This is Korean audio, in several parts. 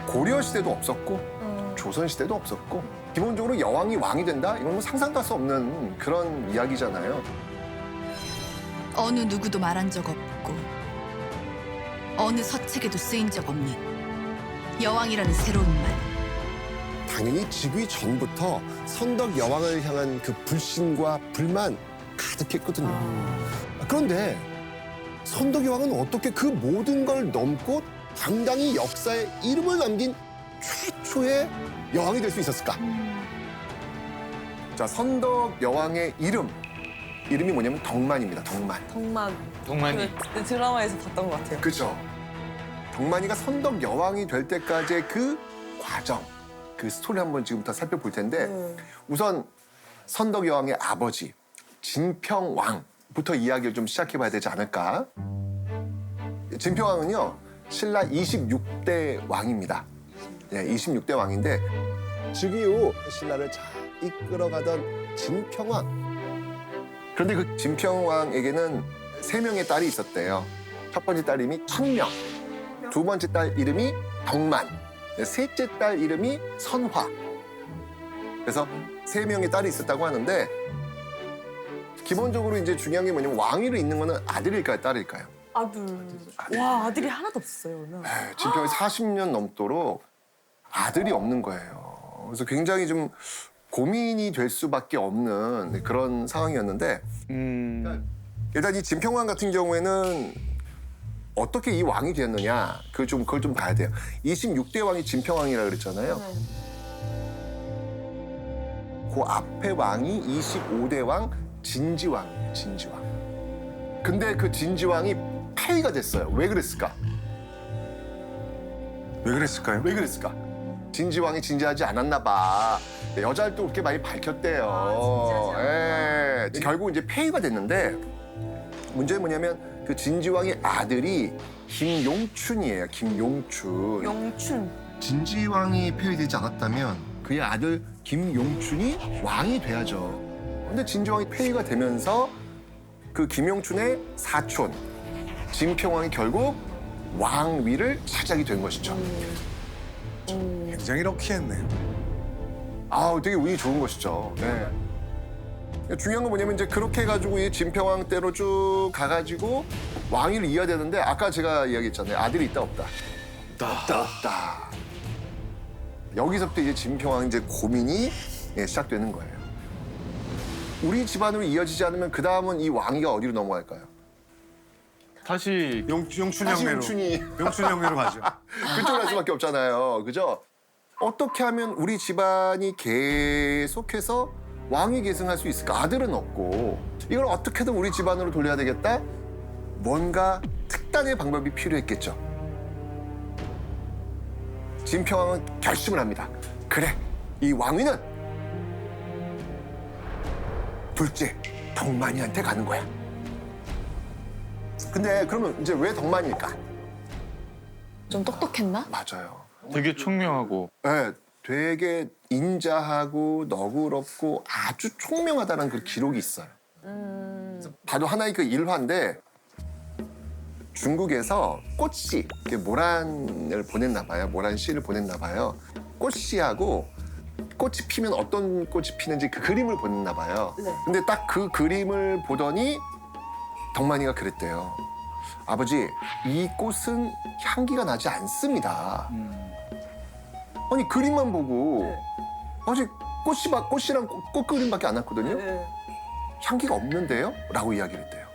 고려 시대도 없었고 조선 시대도 없었고 기본적으로 여왕이 왕이 된다? 이건 뭐 상상도 할 수 없는 그런 이야기잖아요. 어느 누구도 말한 적 없고 어느 서책에도 쓰인 적 없는 여왕이라는 새로운 말. 당연히 즉위 전부터 선덕 여왕을 향한 그 불신과 불만 가득했거든요. 그런데 선덕 여왕은 어떻게 그 모든 걸 넘고 당당히 역사에 이름을 남긴 최초의 여왕이 될 수 있었을까? 자, 선덕 여왕의 이름이 뭐냐면 덕만입니다. 덕만. 동만이. 그 드라마에서 봤던 것 같아요. 그렇죠. 덕만이가 선덕 여왕이 될 때까지의 그 과정, 그 스토리 한번 지금부터 살펴볼 텐데 우선 선덕 여왕의 아버지 진평왕부터 이야기를 좀 시작해봐야 되지 않을까? 진평왕은요 신라 26대 왕입니다. 예, 26대 왕인데 즉위 후 신라를 잘 이끌어가던 진평왕. 그런데 그 진평왕에게는 3명의 딸이 있었대요. 첫 번째 딸 이름이 청명, 두 번째 딸 이름이 덕만, 셋째 딸 이름이 선화. 그래서 3명의 딸이 있었다고 하는데 기본적으로 이제 중요한 게 뭐냐면 왕위를 잇는 거는 아들일까요, 딸일까요? 아들. 와, 아들이 하나도 없었어요, 그러면. 진평이 40년 넘도록 아들이 없는 거예요. 그래서 굉장히 좀 고민이 될 수밖에 없는 그런 상황이었는데 일단 이 진평왕 같은 경우에는 어떻게 이 왕이 되었느냐 그걸 좀 봐야 돼요. 26대 왕이 진평왕이라 그랬잖아요. 그 앞에 왕이 25대 왕 진지왕이에요. 진지왕. 근데 그 진지왕이 폐위가 됐어요. 왜 그랬을까? 왜 그랬을까요? 왜 그랬을까? 진지왕이 진지하지 않았나 봐. 여자를 또 그렇게 많이 밝혔대요. 예. 결국 이제 폐위가 됐는데 문제는 뭐냐면 그 진지왕의 아들이 김용춘이에요. 김용춘. 영춘. 진지왕이 폐위되지 않았다면 그의 아들 김용춘이 왕이 돼야죠. 근데 진지왕이 폐위가 되면서 그 김용춘의 사촌 진평왕이 결국 왕위를 차지하게 된 것이죠. 굉장히 럭키했네요. 아, 되게 운이 좋은 것이죠. 네. 중요한 건 뭐냐면 이제 그렇게 해가지고 이 진평왕 때로 쭉 가가지고 왕위를 이어야 되는데 아까 제가 이야기했잖아요. 아들이 있다 없다. 없다. 여기서부터 이제 진평왕 이제 고민이 시작되는 거예요. 우리 집안으로 이어지지 않으면 그 다음은 이 왕위가 어디로 넘어갈까요? 다시 용춘 다시 형네로. 용춘이 용춘 형네로 가죠. 그쪽으로 갈 수밖에 없잖아요. 그죠? 어떻게 하면 우리 집안이 계속해서 왕위 계승할 수 있을까? 아들은 없고 이걸 어떻게든 우리 집안으로 돌려야 되겠다? 뭔가 특단의 방법이 필요했겠죠. 진평왕은 결심을 합니다. 그래, 이 왕위는 둘째 덕만이한테 가는 거야. 근데 그러면 이제 왜 덕만일까? 좀 똑똑했나? 맞아요. 되게 총명하고 네, 되게 인자하고 너그럽고 아주 총명하다는 그 기록이 있어요. 봐도 하나의 그 일화인데 중국에서 꽃씨, 모란을 보냈나 봐요. 모란씨를 보냈나 봐요. 꽃씨하고 꽃이 피면 어떤 꽃이 피는지 그 그림을 보냈나 봐요. 네. 근데 딱 그 그림을 보더니 덕만이가 그랬대요. 아버지, 이 꽃은 향기가 나지 않습니다. 아니 그림만 보고 아직 꽃이랑 꽃 그림밖에 안 났거든요. 향기가 없는데요? 라고 이야기를 했대요.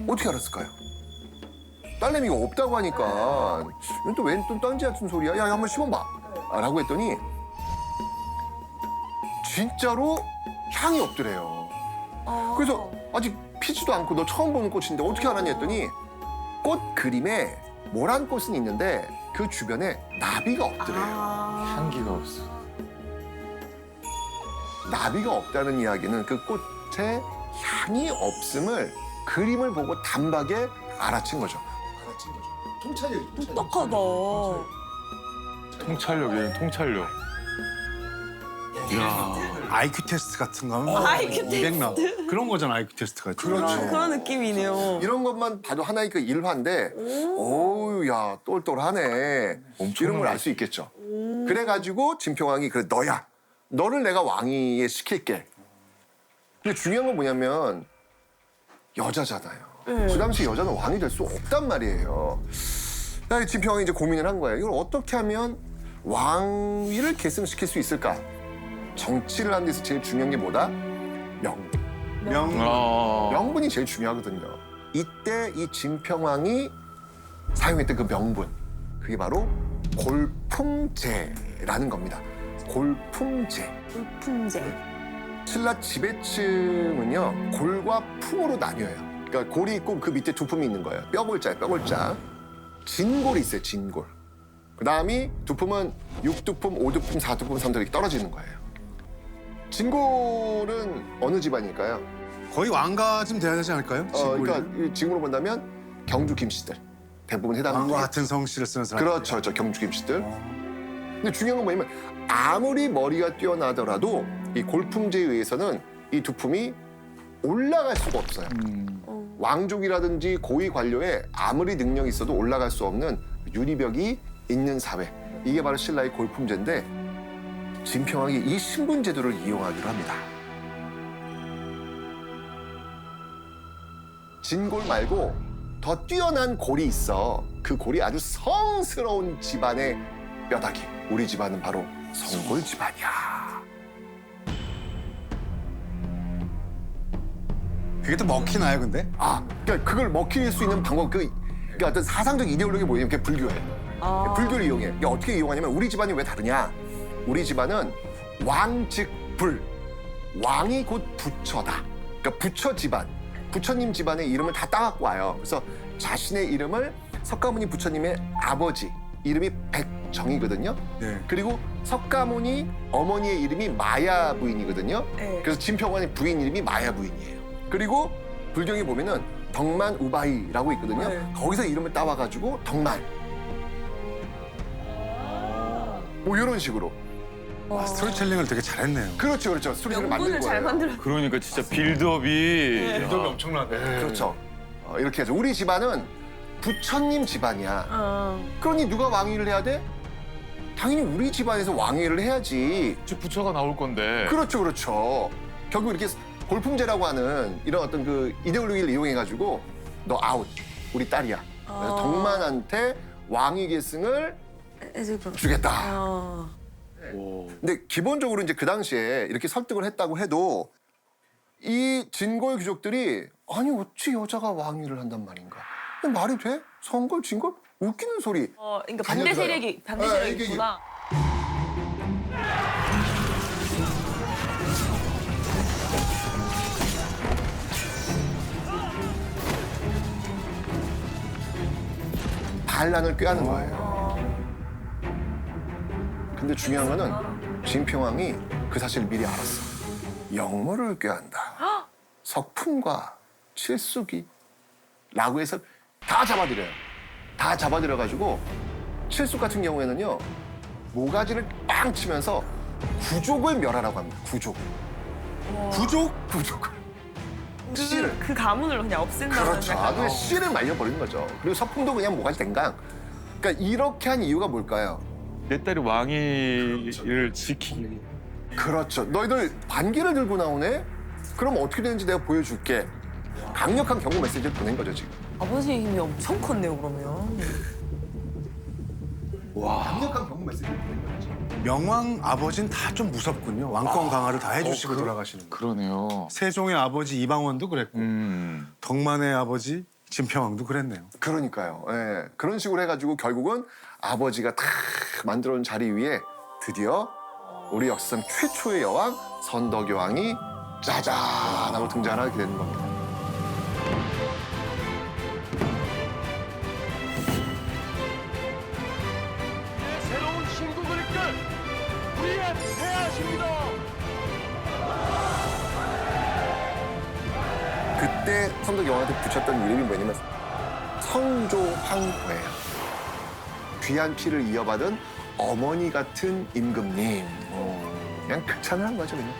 어떻게 알았을까요? 딸내미가 없다고 하니까 이건 또 웬 또 딴지 같은 소리야? 야, 한번 씹어봐. 라고 했더니 진짜로 향이 없더래요. 그래서 아직 피지도 않고 너 처음 보는 꽃인데 어떻게 알았냐 했더니 꽃 그림에 모란 꽃은 있는데 그 주변에 나비가 없더래요. 향기가 없어. 나비가 없다는 이야기는 그 꽃에 향이 없음을 그림을 보고 단박에 알아챈 거죠. 통찰력이죠. 똑똑하다. 통찰력이에요, 통찰력. 이야. IQ 테스트 같은 거 하면 IQ 200 나와. 그런 거잖아, IQ 테스트가. 그렇죠. 그런 느낌이네요. 이런 것만 봐도 하나의 그 일화인데, 오우, 야, 똘똘하네. 이런 걸 알 수 있겠죠. 그래가지고 진평왕이 그래 너야. 너를 내가 왕위에 시킬게. 근데 중요한 건 뭐냐면 여자잖아요. 그 당시 여자는 왕이 될 수 없단 말이에요. 그래서 진평왕이 이제 고민을 한 거예요. 이걸 어떻게 하면 왕위를 계승시킬 수 있을까? 정치를 하는 데서 제일 중요한 게 뭐다? 명분. 명분이 제일 중요하거든요. 이때 이 진평왕이 사용했던 그 명분, 그게 바로 골품제라는 겁니다. 골품제. 골품제. 신라 지배층은요 골과 품으로 나뉘어요. 그러니까 골이 있고 그 밑에 두 품이 있는 거예요. 뼈골자예요, 뼈골자. 진골이 있어요, 진골. 그 다음이 두 품은 6두품, 5두품, 4두품, 3두품 이렇게 떨어지는 거예요. 진골은 어느 집안일까요? 거의 왕가쯤 돼야 되지 않을까요? 그러니까 이 진골로 본다면 경주 김씨들 대부분 해당합니다. 왕과 같은 성씨를 쓰는 사람. 그렇죠, 저 경주 김씨들. 근데 중요한 건 뭐냐면 아무리 머리가 뛰어나더라도 이 골품제에 의해서는 이 두 품이 올라갈 수가 없어요. 왕족이라든지 고위 관료에 아무리 능력이 있어도 올라갈 수 없는 유리벽이 있는 사회. 이게 바로 신라의 골품제인데 진평왕이 이 신분제도를 이용하기로 합니다. 진골 말고 더 뛰어난 골이 있어. 그 골이 아주 성스러운 집안의 뼈다귀. 우리 집안은 바로 성골 집안이야. 그게 또 먹히나요, 근데? 그러니까 그걸 먹힐 수 있는 방법, 그러니까 어떤 사상적 이데올로기 뭐냐면 그게 불교예요. 불교를 이용해. 그러니까 어떻게 이용하냐면 우리 집안이 왜 다르냐? 우리 집안은 왕즉불, 왕이 곧 부처다. 그러니까 부처 집안, 부처님 집안의 이름을 다 따갖고 와요. 그래서 자신의 이름을 석가모니 부처님의 아버지 이름이 백정이거든요. 네. 그리고 석가모니 어머니의 이름이 마야 부인이거든요. 네. 그래서 진평왕의 부인 이름이 마야 부인이에요. 그리고 불경에 보면은 덕만 우바이라고 있거든요. 네. 거기서 이름을 따와가지고 덕만. 뭐 이런 식으로. 스토리텔링을 되게 잘했네요. 그렇죠, 그렇죠. 스토리를 만든 명분을 거예요. 잘 만들어. 그러니까 진짜 빌드업이 빌드업이 엄청나네. 그렇죠. 이렇게 해서 우리 집안은 부처님 집안이야. 그러니 누가 왕위를 해야 돼? 당연히 우리 집안에서 왕위를 해야지. 부처가 나올 건데. 그렇죠, 그렇죠. 결국 이렇게 골품제라고 하는 이런 어떤 그 이데올로기를 이용해가지고 너 아웃, 우리 딸이야. 그래서 덕만한테 왕위 계승을 주겠다. 오. 근데 기본적으로 이제 그 당시에 이렇게 설득을 했다고 해도 이 진골 귀족들이 아니 어찌 여자가 왕위를 한단 말인가? 말이 돼? 성골, 진골? 웃기는 소리. 그러니까 반대 세력이 이게 있구나. 반란을 꾀하는 거예요. 근데 중요한 거는 진평왕이 그 사실을 미리 알았어. 영모를 꾀한다. 석품과 칠수기라고 해서 다 잡아들여요. 다 잡아들여가지고 칠숙 같은 경우에는요. 모가지를 빵 치면서 구족을 멸하라고 합니다. 구족. 구족을. 씨를. 그 가문을 그냥 없앤다는 그렇죠. 약간. 그냥 씨를 말려버리는 거죠. 그리고 석품도 그냥 모가지 댕강. 그러니까 이렇게 한 이유가 뭘까요? 내 딸이 왕위를 지키기 위해. 그렇죠. 너희들 반기를 들고 나오네? 그럼 어떻게 되는지 내가 보여줄게. 강력한 경고 메시지를 보낸 거죠, 지금. 아버지의 힘이 엄청 컸네요, 그러면. 강력한 경고 메시지를 보낸 거죠. 명왕 아버지는 다 좀 무섭군요. 왕권 강화를 다 해주시고 돌아가시는 거. 그러네요. 세종의 아버지 이방원도 그랬고 덕만의 아버지 진평왕도 그랬네요. 그러니까요. 예. 그런 식으로 해가지고 결국은 아버지가 탁 만들어놓은 자리 위에 드디어 우리 역사상 최초의 여왕 선덕 여왕이 짜잔 하고 등장하게 되는 겁니다. 새로운 신국을 이끌 우리의 폐하십니다. 그때 선덕 여왕한테 붙였던 이름이 뭐냐면 성조황후예요. 귀한 피를 이어받은 어머니 같은 임금님. 그냥 극찬을 한 거죠, 그냥.